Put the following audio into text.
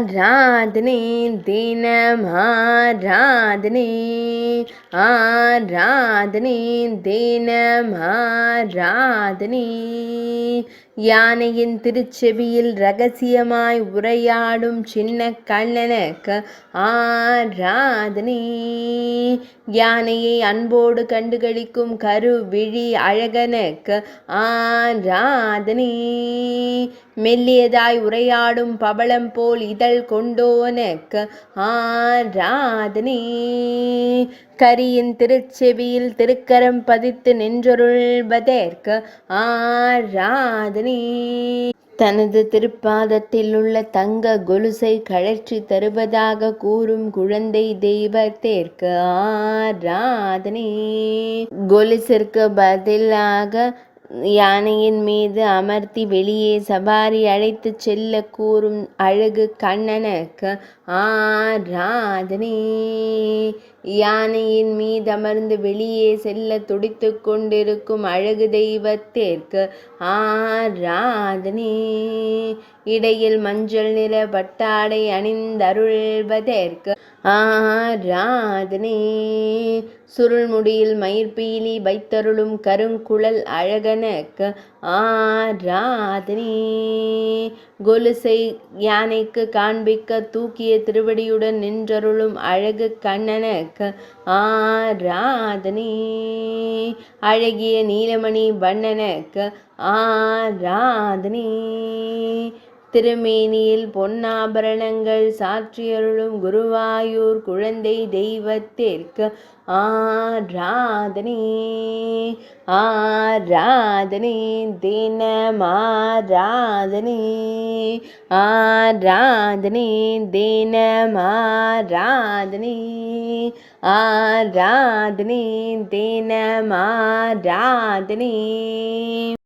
ஆராதனை தினம் ஆராதனை ஆராதனை தினம் ஆராதனை யானையின் திருச்செவியில் இரகசியமாய் உரையாடும் சின்ன கண்ணனுக்கு ஆராதனை யானையை அன்போடு கண்டுகளிக்கும் கருவிழி அழகனுக்கு ஆராதனை மெல்லியதாய் உரையாடும் பவளம் போல் இதழ் கொண்டோனுக்கு ஆராதனை கரியின் திருச்செவியில் திருக்கரம் பதித்து நின்றருள்வதற்கு ஆராதனை தனது திருப்பாதத்தில் உள்ள தங்க கொலுசை கழற்றி தருவதாக கூறும் குழந்தை தெய்வத்திற்கு ஆராதனை கொலுசிற்கு பதிலாக யானையின் மீது அமர்த்தி வெளியே சவாரி அழைத்து செல்ல கூறும் அழகு கண்ணனுக்கு ஆராதனை யானையின் மீது அமர்ந்து வெளியே செல்ல துடித்து கொண்டிருக்கும் அழகு தெய்வத்திற்கு ஆராதனை இடையில் மஞ்சள் நிற பட்டாடை அணிந்தருள்வதற்கு ஆராதனை சுருள்முடியில் மயிர்பீலி வைத்தருளும் கருங்குழல் அழகனுக்கு ஆராதனை கொலுசை யானைக்கு காண்பிக்க தூக்கிய திருவடியுடன் நின்றருளும் அழகு கண்ணனுக்கு ஆராதனை அழகிய நீலமணி வண்ணனுக்கு ஆராதனை திருமேனியில் பொன்னாபரணங்கள் சாற்றியருளும் குருவாயூர் குழந்தை தெய்வத்திற்கு ஆராதனை ஆராதனை தினம் ஆராதனை ஆராதனை தினம் ஆராதனை ஆராதனை தினம் ஆராதனை